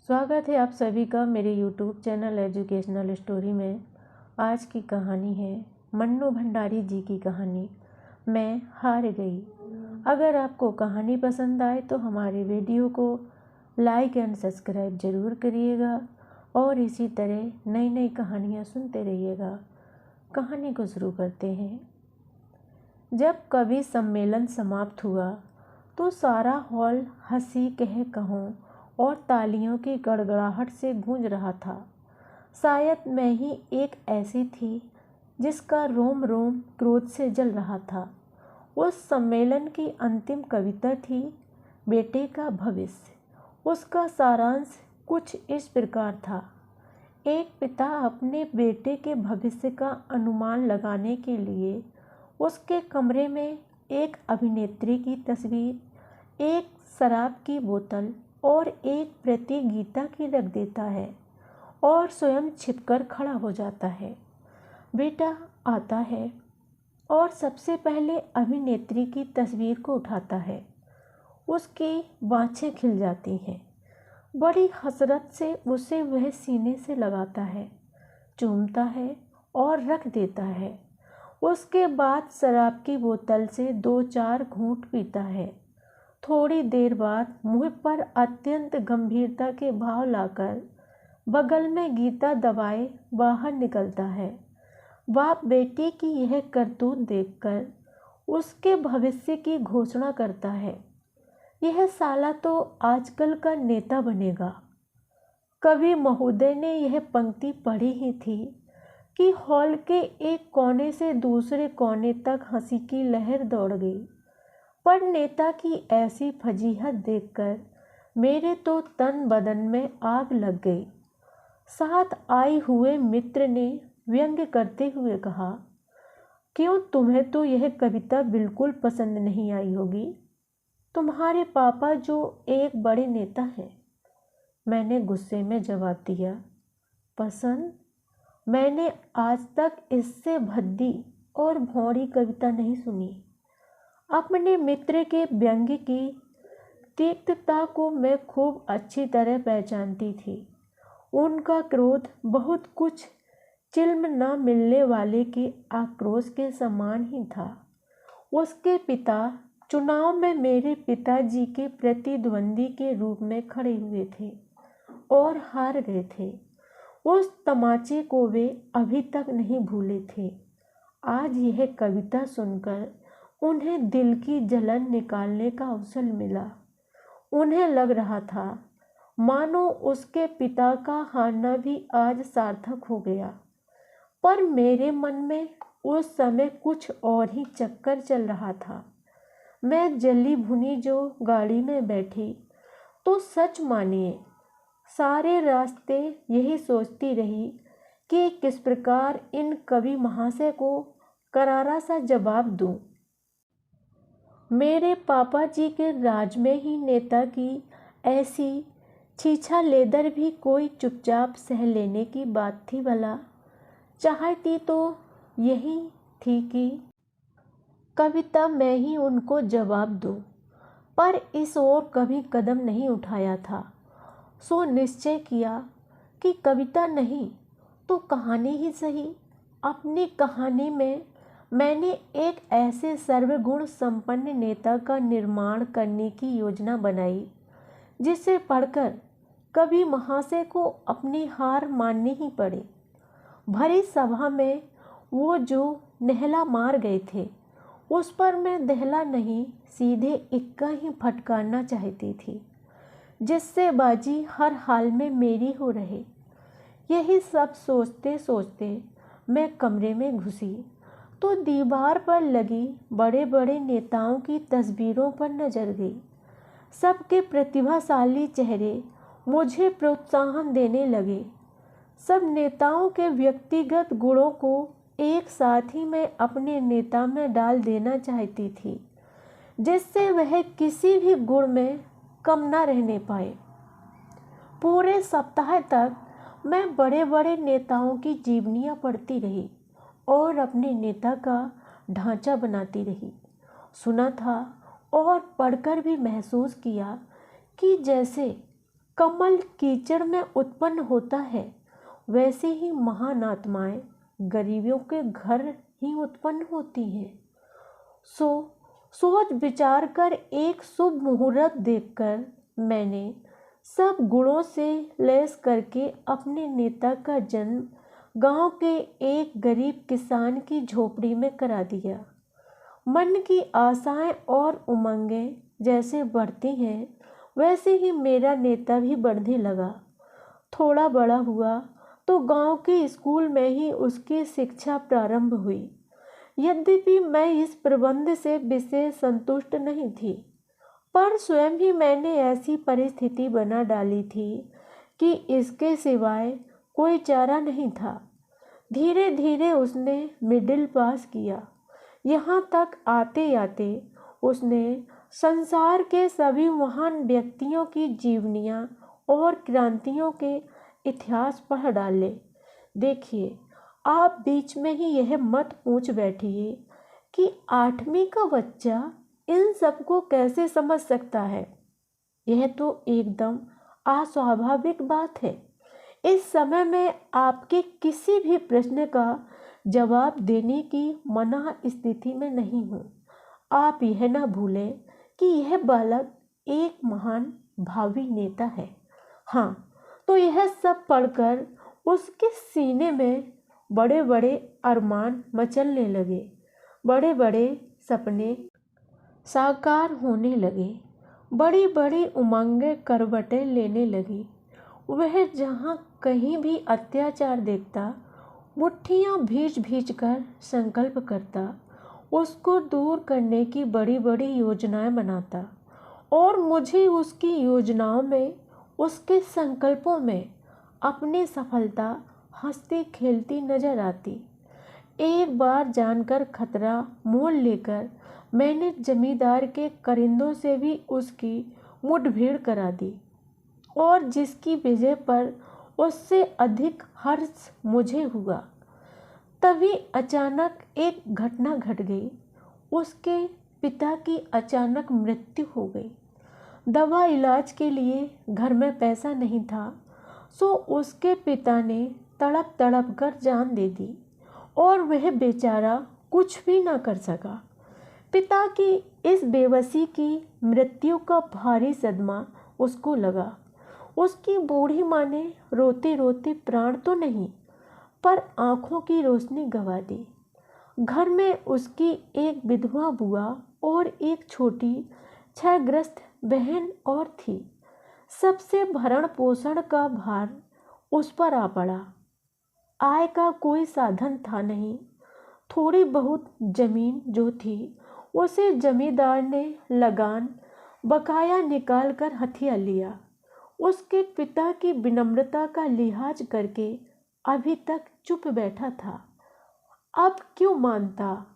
स्वागत है आप सभी का मेरे YouTube चैनल एजुकेशनल स्टोरी में। आज की कहानी है मन्नू भंडारी जी की कहानी, मैं हार गई। अगर आपको कहानी पसंद आए तो हमारे वीडियो को लाइक एंड सब्सक्राइब ज़रूर करिएगा और इसी तरह नई नई कहानियाँ सुनते रहिएगा। कहानी को शुरू करते हैं। जब कवि सम्मेलन समाप्त हुआ तो सारा हॉल हंसी कहूँ और तालियों की गड़गड़ाहट से गूंज रहा था। शायद मैं ही एक ऐसी थी जिसका रोम रोम क्रोध से जल रहा था। उस सम्मेलन की अंतिम कविता थी बेटे का भविष्य। उसका सारांश कुछ इस प्रकार था। एक पिता अपने बेटे के भविष्य का अनुमान लगाने के लिए उसके कमरे में एक अभिनेत्री की तस्वीर, एक शराब की बोतल और एक प्रति गीता की रख देता है और स्वयं छिपकर खड़ा हो जाता है। बेटा आता है और सबसे पहले अभिनेत्री की तस्वीर को उठाता है। उसकी बाँछें खिल जाती हैं। बड़ी हसरत से उसे वह सीने से लगाता है, चूमता है और रख देता है। उसके बाद शराब की बोतल से 2-4 घूंट पीता है। थोड़ी देर बाद मुँह पर अत्यंत गंभीरता के भाव लाकर बगल में गीता दबाए बाहर निकलता है। बाप बेटी की यह करतूत देखकर उसके भविष्य की घोषणा करता है, यह साला तो आजकल का नेता बनेगा। कवि महोदय ने यह पंक्ति पढ़ी ही थी कि हॉल के एक कोने से दूसरे कोने तक हंसी की लहर दौड़ गई। पर नेता की ऐसी फजीहत देखकर मेरे तो तन बदन में आग लग गई। साथ आए हुए मित्र ने व्यंग्य करते हुए कहा, क्यों, तुम्हें तो यह कविता बिल्कुल पसंद नहीं आई होगी। तुम्हारे पापा जो एक बड़े नेता हैं। मैंने गुस्से में जवाब दिया, पसंद? मैंने आज तक इससे भद्दी और भौंडी कविता नहीं सुनी। अपने मित्र के व्यंग्य की तीक्ष्णता को मैं खूब अच्छी तरह पहचानती थी। उनका क्रोध बहुत कुछ चिल्म न मिलने वाले के आक्रोश के समान ही था। उसके पिता चुनाव में मेरे पिताजी के प्रतिद्वंदी के रूप में खड़े हुए थे और हार गए थे। उस तमाचे को वे अभी तक नहीं भूले थे। आज यह कविता सुनकर उन्हें दिल की जलन निकालने का अवसर मिला। उन्हें लग रहा था मानो उसके पिता का हारना भी आज सार्थक हो गया। पर मेरे मन में उस समय कुछ और ही चक्कर चल रहा था। मैं जली भुनी जो गाड़ी में बैठी तो सच मानिए सारे रास्ते यही सोचती रही कि किस प्रकार इन कवि महाशय को करारा सा जवाब दूं। मेरे पापा जी के राज में ही नेता की ऐसी छीछा लेदर भी कोई चुपचाप सह लेने की बात थी भला। चाहती तो यही थी कि कविता मैं ही उनको जवाब दूं, पर इस ओर कभी कदम नहीं उठाया था। सो निश्चय किया कि कविता नहीं तो कहानी ही सही। अपनी कहानी में मैंने एक ऐसे सर्वगुण संपन्न नेता का निर्माण करने की योजना बनाई जिसे पढ़कर कवि महाशय को अपनी हार माननी ही पड़े। भरी सभा में वो जो नहला मार गए थे उस पर मैं दहला नहीं सीधे इक्का ही फटकारना चाहती थी, जिससे बाजी हर हाल में मेरी हो रहे। यही सब सोचते सोचते मैं कमरे में घुसी तो दीवार पर लगी बड़े बड़े नेताओं की तस्वीरों पर नजर गई। सबके प्रतिभाशाली चेहरे मुझे प्रोत्साहन देने लगे। सब नेताओं के व्यक्तिगत गुणों को एक साथ ही मैं अपने नेता में डाल देना चाहती थी, जिससे वह किसी भी गुण में कम न रहने पाए। पूरे सप्ताह तक मैं बड़े बड़े नेताओं की जीवनियाँ पढ़ती रही और अपने नेता का ढांचा बनाती रही। सुना था और पढ़कर भी महसूस किया कि जैसे कमल कीचड़ में उत्पन्न होता है, वैसे ही महान आत्माएं गरीबों के घर ही उत्पन्न होती हैं। सोच विचार कर एक शुभ मुहूर्त देखकर मैंने सब गुणों से लैस करके अपने नेता का जन्म गांव के एक गरीब किसान की झोपड़ी में करा दिया। मन की आशाएं और उमंगें जैसे बढ़ती हैं, वैसे ही मेरा नेता भी बढ़ने लगा। थोड़ा बड़ा हुआ तो गांव के स्कूल में ही उसकी शिक्षा प्रारंभ हुई। यद्यपि मैं इस प्रबंध से विशेष संतुष्ट नहीं थी, पर स्वयं ही मैंने ऐसी परिस्थिति बना डाली थी कि इसके सिवाय कोई चारा नहीं था। धीरे धीरे उसने मिडिल पास किया। यहाँ तक आते आते उसने संसार के सभी महान व्यक्तियों की जीवनियाँ और क्रांतियों के इतिहास पढ़ डाले। देखिए, आप बीच में ही यह मत पूछ बैठिए कि 8वीं का बच्चा इन सबको कैसे समझ सकता है। यह तो एकदम अस्वाभाविक बात है। इस समय में आपके किसी भी प्रश्न का जवाब देने की मना स्थिति में नहीं हूँ। आप यह ना भूलें कि यह बालक एक महान भावी नेता है। हाँ, तो यह सब पढ़कर उसके सीने में बड़े बड़े अरमान मचलने लगे, बड़े बड़े सपने साकार होने लगे, बड़ी बड़ी उमंगें करवटें लेने लगी। वह जहाँ कहीं भी अत्याचार देखता, मुट्ठियाँ भींच भींच कर संकल्प करता, उसको दूर करने की बड़ी बड़ी योजनाएं बनाता, और मुझे उसकी योजनाओं में, उसके संकल्पों में अपनी सफलता हंसती खेलती नजर आती। एक बार जानकर खतरा मोल लेकर मैंने जमींदार के करिंदों से भी उसकी मुठभेड़ करा दी, और जिसकी विजय पर उससे अधिक हर्ष मुझे हुआ। तभी अचानक एक घटना घट गई। उसके पिता की अचानक मृत्यु हो गई। दवा इलाज के लिए घर में पैसा नहीं था, सो उसके पिता ने तड़प तड़प कर जान दे दी, और वह बेचारा कुछ भी ना कर सका। पिता की इस बेबसी की मृत्यु का भारी सदमा उसको लगा। उसकी बूढ़ी माँ ने रोते रोते प्राण तो नहीं, पर आंखों की रोशनी गंवा दी। घर में उसकी एक विधवा बुआ और एक छोटी क्षयग्रस्त बहन और थी। सबसे भरण पोषण का भार उस पर आ पड़ा। आय का कोई साधन था नहीं। थोड़ी बहुत जमीन जो थी, उसे जमींदार ने लगान बकाया निकाल कर हथिया लिया। उसके पिता की विनम्रता का लिहाज करके अभी तक चुप बैठा था। अब क्यों मानता?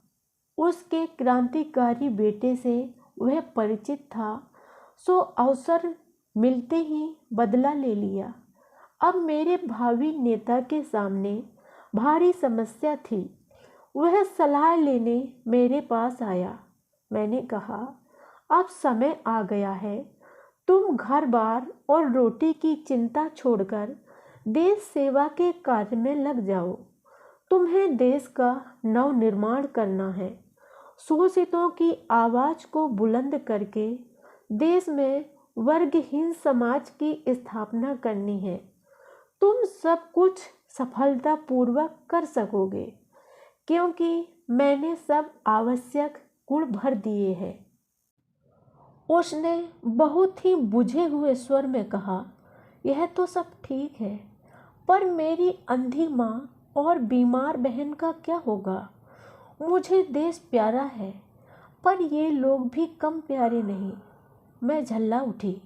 उसके क्रांतिकारी बेटे से वह परिचित था, सो अवसर मिलते ही बदला ले लिया। अब मेरे भावी नेता के सामने भारी समस्या थी। वह सलाह लेने मेरे पास आया। मैंने कहा, अब समय आ गया है, तुम घर बार और रोटी की चिंता छोड़कर देश सेवा के कार्य में लग जाओ। तुम्हें देश का नव निर्माण करना है। शोषितों की आवाज़ को बुलंद करके देश में वर्गहीन समाज की स्थापना करनी है। तुम सब कुछ सफलतापूर्वक कर सकोगे, क्योंकि मैंने सब आवश्यक गुण भर दिए हैं। उसने बहुत ही बुझे हुए स्वर में कहा, यह तो सब ठीक है, पर मेरी अंधी माँ और बीमार बहन का क्या होगा? मुझे देश प्यारा है, पर ये लोग भी कम प्यारे नहीं। मैं झल्ला उठी।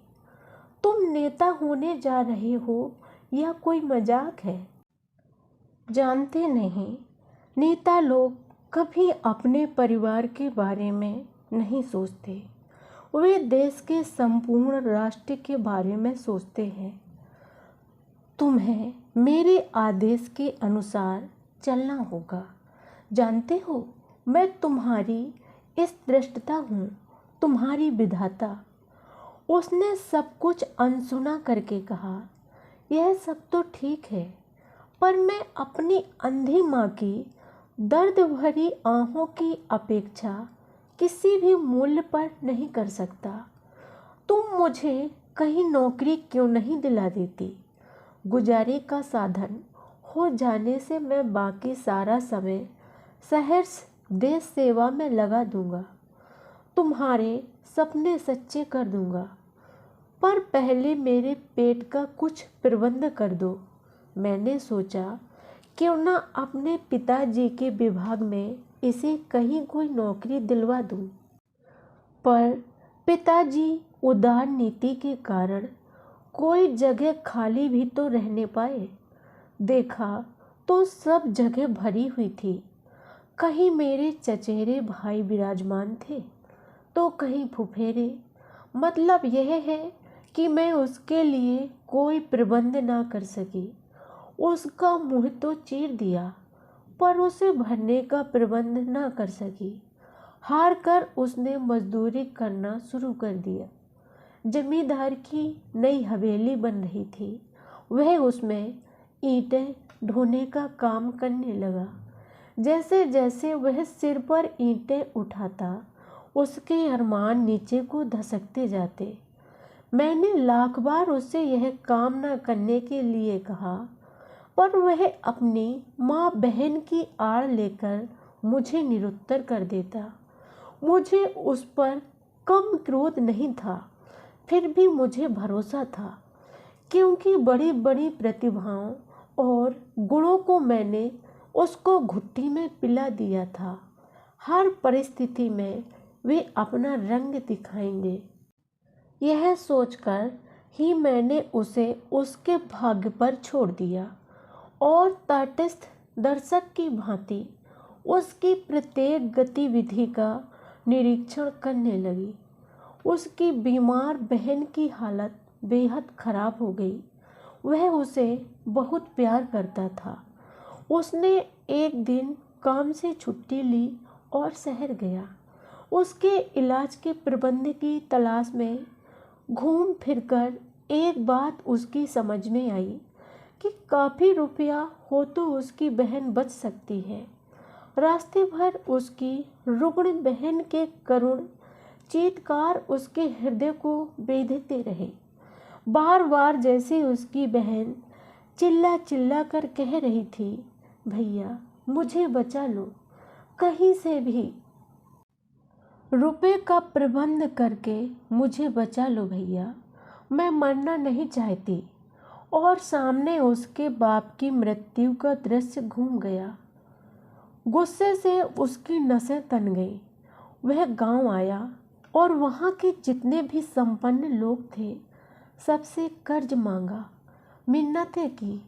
तुम नेता होने जा रहे हो या कोई मजाक है? जानते नहीं, नेता लोग कभी अपने परिवार के बारे में नहीं सोचते। वे देश के संपूर्ण राष्ट्र के बारे में सोचते हैं। तुम्हें मेरे आदेश के अनुसार चलना होगा। जानते हो, मैं तुम्हारी इस दृष्टता हूँ, तुम्हारी विधाता। उसने सब कुछ अनसुना करके कहा, यह सब तो ठीक है, पर मैं अपनी अंधी माँ की दर्द भरी आहों की अपेक्षा किसी भी मूल्य पर नहीं कर सकता। तुम मुझे कहीं नौकरी क्यों नहीं दिला देती? गुजारे का साधन हो जाने से मैं बाकी सारा समय शहर देश सेवा में लगा दूंगा, तुम्हारे सपने सच्चे कर दूंगा, पर पहले मेरे पेट का कुछ प्रबंध कर दो। मैंने सोचा क्यों ना अपने पिताजी के विभाग में इसे कहीं कोई नौकरी दिलवा दूं, पर पिताजी उदार नीति के कारण कोई जगह खाली भी तो रहने पाए। देखा तो सब जगह भरी हुई थी। कहीं मेरे चचेरे भाई विराजमान थे तो कहीं फुफेरे। मतलब यह है कि मैं उसके लिए कोई प्रबंध ना कर सकी। उसका मुंह तो चीर दिया, पर उसे भरने का प्रबंध ना कर सकी। हार कर उसने मजदूरी करना शुरू कर दिया। जमींदार की नई हवेली बन रही थी, वह उसमें ईंटें ढोने का काम करने लगा। जैसे जैसे वह सिर पर ईंटें उठाता, उसके अरमान नीचे को धसकते जाते। मैंने लाख बार उससे यह काम न करने के लिए कहा, पर वह अपनी माँ बहन की आड़ लेकर मुझे निरुत्तर कर देता। मुझे उस पर कम क्रोध नहीं था, फिर भी मुझे भरोसा था, क्योंकि बड़ी बड़ी प्रतिभाओं और गुणों को मैंने उसको घुट्टी में पिला दिया था। हर परिस्थिति में वे अपना रंग दिखाएंगे। यह सोचकर ही मैंने उसे उसके भाग्य पर छोड़ दिया और तटस्थ दर्शक की भांति उसकी प्रत्येक गतिविधि का निरीक्षण करने लगी। उसकी बीमार बहन की हालत बेहद खराब हो गई। वह उसे बहुत प्यार करता था। उसने एक दिन काम से छुट्टी ली और शहर गया। उसके इलाज के प्रबंध की तलाश में घूम फिरकर एक बात उसकी समझ में आई कि काफ़ी रुपया हो तो उसकी बहन बच सकती है। रास्ते भर उसकी रुग्ण बहन के करुण चीत्कार उसके हृदय को बेधते रहे। बार बार जैसे उसकी बहन चिल्ला चिल्ला कर कह रही थी, भैया मुझे बचा लो, कहीं से भी रुपए का प्रबंध करके मुझे बचा लो भैया, मैं मरना नहीं चाहती। और सामने उसके बाप की मृत्यु का दृश्य घूम गया। गुस्से से उसकी नसें तन गई। वह गांव आया और वहाँ के जितने भी संपन्न लोग थे सबसे कर्ज मांगा, मिन्नतें की,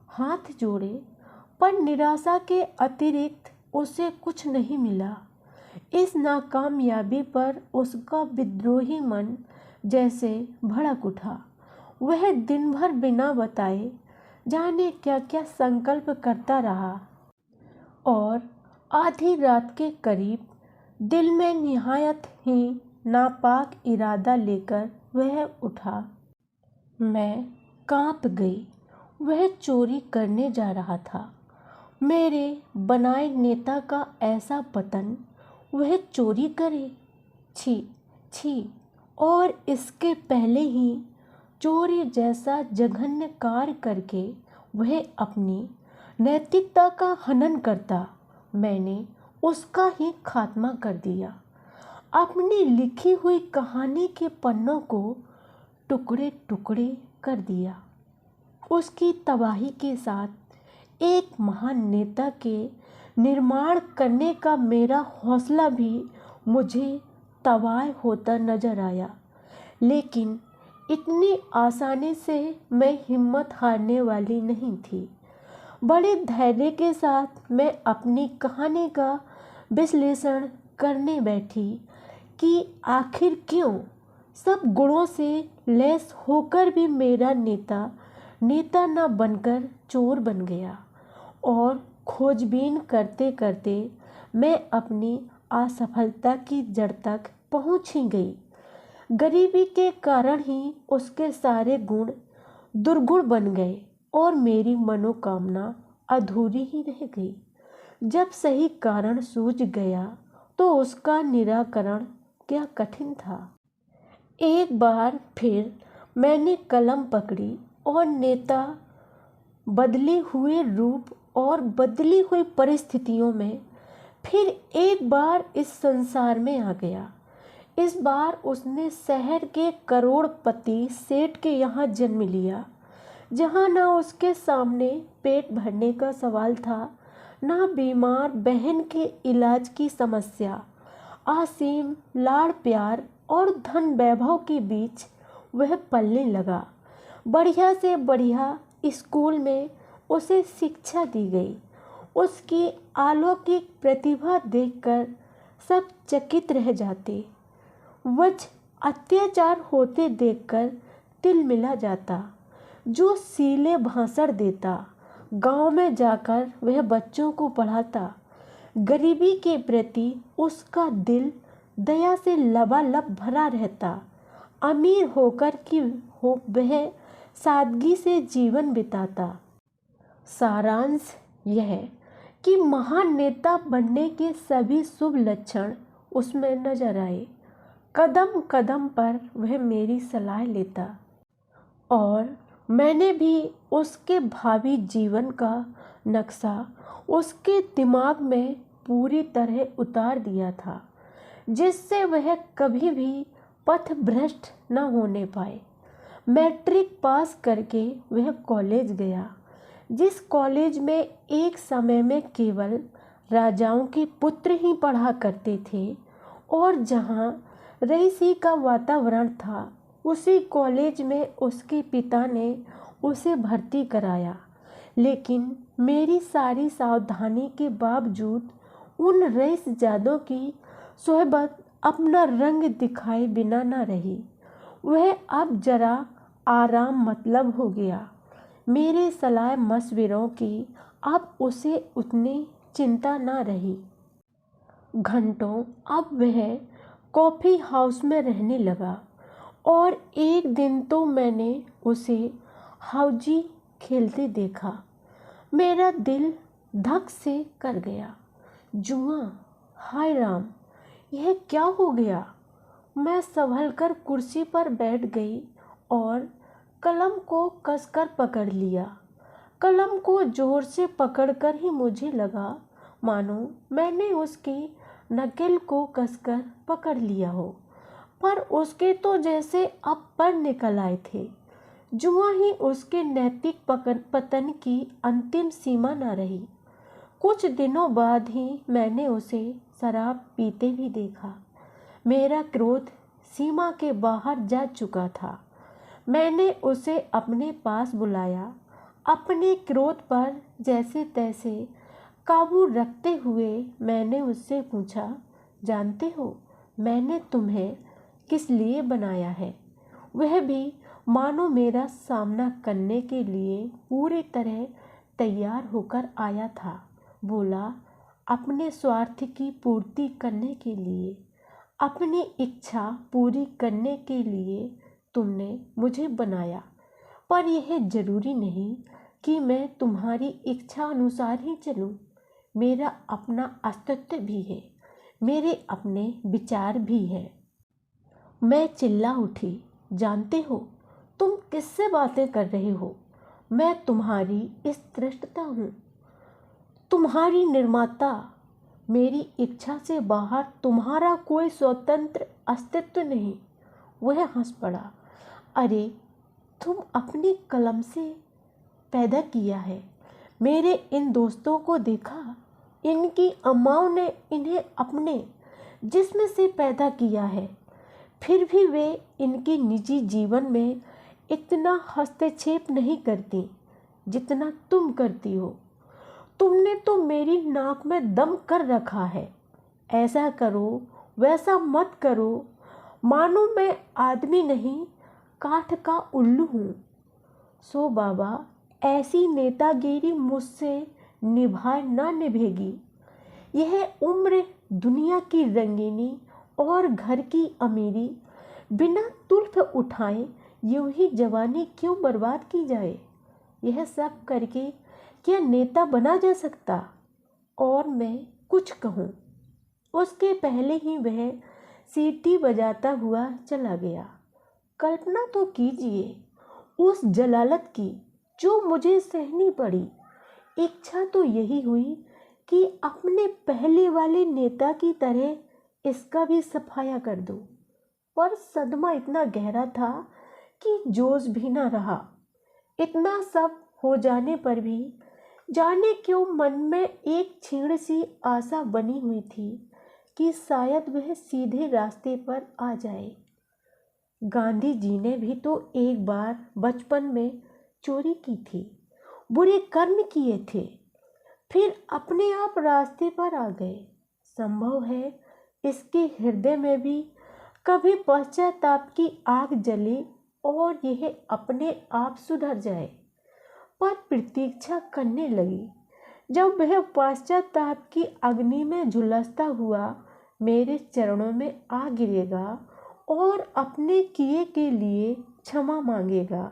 हाथ जोड़े, पर निराशा के अतिरिक्त उसे कुछ नहीं मिला। इस नाकामयाबी पर उसका विद्रोही मन जैसे भड़क उठा। वह दिन भर बिना बताए जाने क्या क्या संकल्प करता रहा और आधी रात के करीब दिल में निहायत ही नापाक इरादा लेकर वह उठा। मैं कांप गई। वह चोरी करने जा रहा था। मेरे बनाए नेता का ऐसा पतन वह चोरी करे? छी छी। और इसके पहले ही चोरी जैसा जघन्य कार्य करके वह अपनी नैतिकता का हनन करता, मैंने उसका ही खात्मा कर दिया। अपनी लिखी हुई कहानी के पन्नों को टुकड़े टुकड़े कर दिया। उसकी तबाही के साथ एक महान नेता के निर्माण करने का मेरा हौसला भी मुझे तबाह होता नजर आया। लेकिन इतनी आसानी से मैं हिम्मत हारने वाली नहीं थी। बड़े धैर्य के साथ मैं अपनी कहानी का विश्लेषण करने बैठी कि आखिर क्यों सब गुणों से लैस होकर भी मेरा नेता न बनकर चोर बन गया। और खोजबीन करते करते मैं अपनी असफलता की जड़ तक पहुंच ही गई। गरीबी के कारण ही उसके सारे गुण दुर्गुण बन गए और मेरी मनोकामना अधूरी ही रह गई। जब सही कारण सूझ गया तो उसका निराकरण क्या कठिन था। एक बार फिर मैंने कलम पकड़ी और नेता बदले हुए रूप और बदली हुई परिस्थितियों में फिर एक बार इस संसार में आ गया। इस बार उसने शहर के करोड़पति सेठ के यहाँ जन्म लिया, जहाँ ना उसके सामने पेट भरने का सवाल था, ना बीमार बहन के इलाज की समस्या। असीम लाड़ प्यार और धन वैभव के बीच वह पलने लगा। बढ़िया से बढ़िया स्कूल में उसे शिक्षा दी गई। उसकी अलौकिक प्रतिभा देखकर सब चकित रह जाते। वज अत्याचार होते देखकर तिल मिला जाता। जो सीले भाषण देता, गांव में जाकर वह बच्चों को पढ़ाता। गरीबी के प्रति उसका दिल दया से लबालब भरा रहता। अमीर होकर कि हो वह सादगी से जीवन बिताता। सारांश यह कि महान नेता बनने के सभी शुभ लक्षण उसमें नजर आए। कदम कदम पर वह मेरी सलाह लेता और मैंने भी उसके भावी जीवन का नक्शा उसके दिमाग में पूरी तरह उतार दिया था, जिससे वह कभी भी पथ भ्रष्ट न होने पाए। मैट्रिक पास करके वह कॉलेज गया, जिस कॉलेज में एक समय में केवल राजाओं के पुत्र ही पढ़ा करते थे और जहाँ रईसी का वातावरण था, उसी कॉलेज में उसके पिता ने उसे भर्ती कराया। लेकिन मेरी सारी सावधानी के बावजूद उन रईसजादों की सोहबत अपना रंग दिखाए बिना न रही। वह अब जरा आराम मतलब हो गया। मेरे सलाह मशविरों की अब उसे उतनी चिंता न रही। घंटों अब वह कॉफ़ी हाउस में रहने लगा और एक दिन तो मैंने उसे हाउजी खेलते देखा। मेरा दिल धक से कर गया। जुआ, हाय राम, यह क्या हो गया। मैं संभलकर कुर्सी पर बैठ गई और कलम को कसकर पकड़ लिया। कलम को जोर से पकड़कर ही मुझे लगा मानो मैंने उसकी नकेल को कसकर पकड़ लिया हो, पर उसके तो जैसे अब पर निकल आए थे। जुआ ही उसके नैतिक पतन की अंतिम सीमा न रही। कुछ दिनों बाद ही मैंने उसे शराब पीते भी देखा। मेरा क्रोध सीमा के बाहर जा चुका था। मैंने उसे अपने पास बुलाया। अपने क्रोध पर जैसे तैसे काबू रखते हुए मैंने उससे पूछा, जानते हो मैंने तुम्हें किस लिए बनाया है। वह भी मानो मेरा सामना करने के लिए पूरी तरह तैयार होकर आया था। बोला, अपने स्वार्थ की पूर्ति करने के लिए, अपनी इच्छा पूरी करने के लिए तुमने मुझे बनाया, पर यह जरूरी नहीं कि मैं तुम्हारी इच्छा अनुसार ही चलूं। मेरा अपना अस्तित्व भी है, मेरे अपने विचार भी हैं। मैं चिल्ला उठी, जानते हो तुम किससे बातें कर रहे हो। मैं तुम्हारी इस दृष्टता हूँ, तुम्हारी निर्माता। मेरी इच्छा से बाहर तुम्हारा कोई स्वतंत्र अस्तित्व नहीं। वह हंस पड़ा। अरे तुम अपनी कलम से पैदा किया है। मेरे इन दोस्तों को देखा, इनकी अम्माओं ने इन्हें अपने जिस्म से पैदा किया है, फिर भी वे इनके निजी जीवन में इतना हस्तक्षेप नहीं करती जितना तुम करती हो। तुमने तो मेरी नाक में दम कर रखा है। ऐसा करो, वैसा मत करो, मानो मैं आदमी नहीं काठ का उल्लू हूँ। सो बाबा, ऐसी नेतागिरी मुझसे निभाए ना निभेगी। यह उम्र दुनिया की रंगीनी और घर की अमीरी बिना तुल्फ उठाए यूं ही जवानी क्यों बर्बाद की जाए। यह सब करके क्या नेता बना जा सकता। और मैं कुछ कहूँ उसके पहले ही वह सीटी बजाता हुआ चला गया। कल्पना तो कीजिए उस जलालत की जो मुझे सहनी पड़ी। इच्छा तो यही हुई कि अपने पहले वाले नेता की तरह इसका भी सफाया कर दूं, पर सदमा इतना गहरा था कि जोश भी न रहा। इतना सब हो जाने पर भी जाने क्यों मन में एक क्षीण सी आशा बनी हुई थी कि शायद वह सीधे रास्ते पर आ जाए। गांधी जी ने भी तो एक बार बचपन में चोरी की थी, बुरे कर्म किए थे, फिर अपने आप रास्ते पर आ गए। संभव है इसके हृदय में भी कभी पश्चाताप की आग जले और यह अपने आप सुधर जाए। पर प्रतीक्षा करने लगी। जब वह पश्चाताप की अग्नि में झुलसता हुआ मेरे चरणों में आ गिरेगा और अपने किए के लिए क्षमा मांगेगा।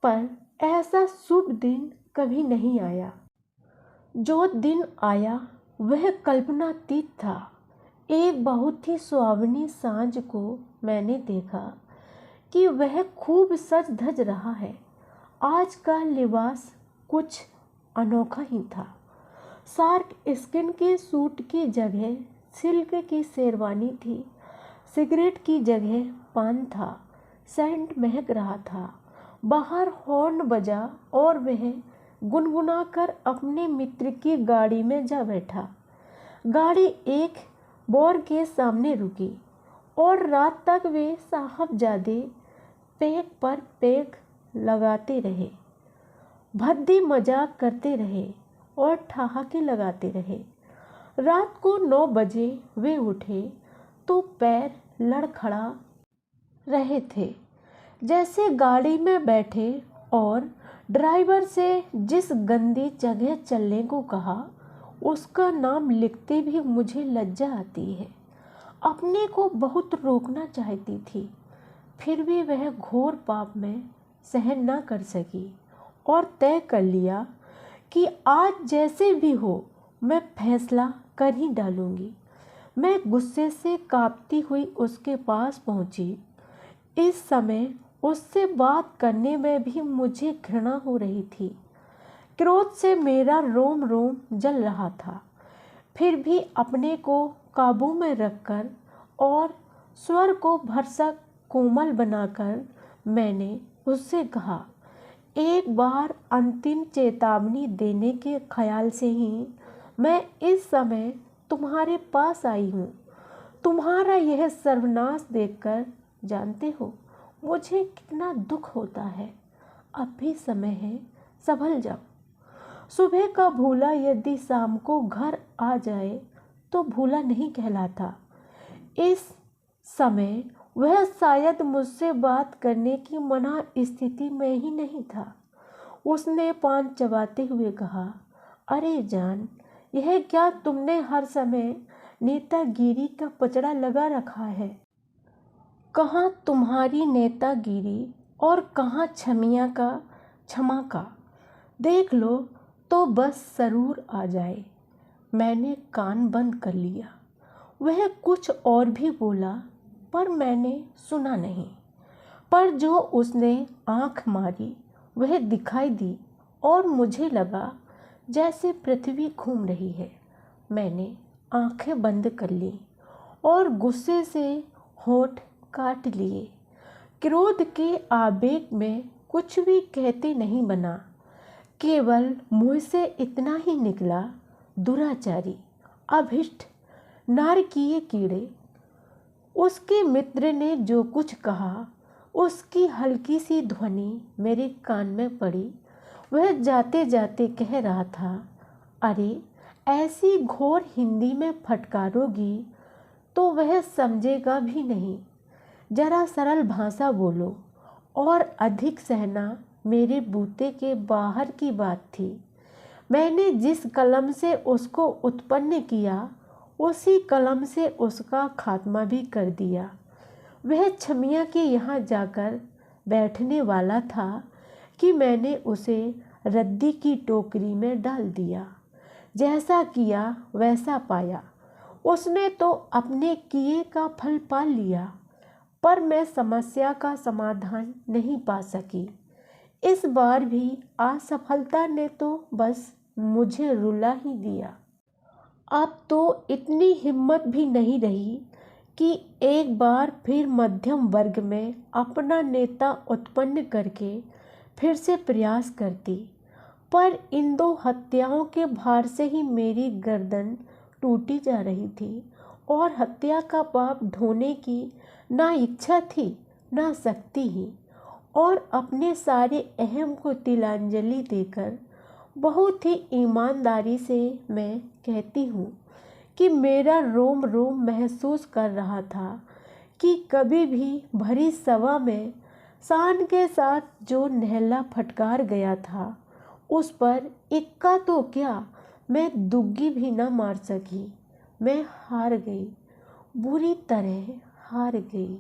पर ऐसा शुभ दिन कभी नहीं आया। जो दिन आया वह कल्पनातीत था। एक बहुत ही सुहावनी सांझ को मैंने देखा कि वह खूब सज धज रहा है। आज का लिबास कुछ अनोखा ही था। शार्क स्किन के सूट की जगह सिल्क की शेरवानी थी। सिगरेट की जगह पान था। सेंट महक रहा था। बाहर हॉर्न बजा और वह गुनगुनाकर अपने मित्र की गाड़ी में जा बैठा। गाड़ी एक बोर के सामने रुकी और रात तक वे साहबजादे पेग पर पेग लगाते रहे, भद्दी मजाक करते रहे और ठहाके लगाते रहे। रात को 9 बजे वे उठे तो पैर लड़खड़ा रहे थे। जैसे गाड़ी में बैठे और ड्राइवर से जिस गंदी जगह चलने को कहा उसका नाम लिखते भी मुझे लज्जा आती है। अपने को बहुत रोकना चाहती थी, फिर भी वह घोर पाप में सहन न कर सकी और तय कर लिया कि आज जैसे भी हो मैं फैसला कर ही डालूंगी। मैं गुस्से से कांपती हुई उसके पास पहुंची। इस समय उससे बात करने में भी मुझे घृणा हो रही थी। क्रोध से मेरा रोम रोम जल रहा था। फिर भी अपने को काबू में रखकर और स्वर को भरसक कोमल बनाकर मैंने उससे कहा, एक बार अंतिम चेतावनी देने के ख्याल से ही मैं इस समय तुम्हारे पास आई हूँ। तुम्हारा यह सर्वनाश देखकर जानते हो मुझे कितना दुख होता है। अब भी समय है, संभल जाओ। सुबह का भूला यदि शाम को घर आ जाए तो भूला नहीं कहलाता। इस समय वह शायद मुझसे बात करने की मना स्थिति में ही नहीं था। उसने पान चबाते हुए कहा, अरे जान, यह क्या तुमने हर समय नेतागिरी का पचड़ा लगा रखा है। कहाँ तुम्हारी नेतागिरी और कहाँ क्षमा का। देख लो तो बस सरूर आ जाए। मैंने कान बंद कर लिया। वह कुछ और भी बोला पर मैंने सुना नहीं। पर जो उसने आंख मारी वह दिखाई दी और मुझे लगा जैसे पृथ्वी घूम रही है। मैंने आंखें बंद कर ली और गुस्से से होंठ काट लिए। क्रोध के आवेग में कुछ भी कहते नहीं बना। केवल मुंह से इतना ही निकला, दुराचारी, अभिष्ट, नारकीय कीड़े। उसके मित्र ने जो कुछ कहा उसकी हल्की सी ध्वनि मेरे कान में पड़ी। वह जाते जाते कह रहा था, अरे ऐसी घोर हिंदी में फटकारोगी तो वह समझेगा भी नहीं। जरा सरल भाषा बोलो। और अधिक सहना मेरे बूते के बाहर की बात थी। मैंने जिस कलम से उसको उत्पन्न किया उसी कलम से उसका खात्मा भी कर दिया। वह छमिया के यहाँ जाकर बैठने वाला था कि मैंने उसे रद्दी की टोकरी में डाल दिया। जैसा किया वैसा पाया। उसने तो अपने किए का फल पा लिया, पर मैं समस्या का समाधान नहीं पा सकी। इस बार भी असफलता ने तो बस मुझे रुला ही दिया। अब तो इतनी हिम्मत भी नहीं रही कि एक बार फिर मध्यम वर्ग में अपना नेता उत्पन्न करके फिर से प्रयास करती, पर इन 2 हत्याओं के भार से ही मेरी गर्दन टूटी जा रही थी और हत्या का पाप ढोने की ना इच्छा थी ना शक्ति ही। और अपने सारे अहम को तिलांजलि देकर बहुत ही ईमानदारी से मैं कहती हूँ कि मेरा रोम रोम महसूस कर रहा था कि कभी भी भरी सभा में शान के साथ जो नहला फटकार गया था, उस पर इक्का तो क्या, मैं दुग्गी भी न मार सकी। मैं हार गई, बुरी तरह हार गई।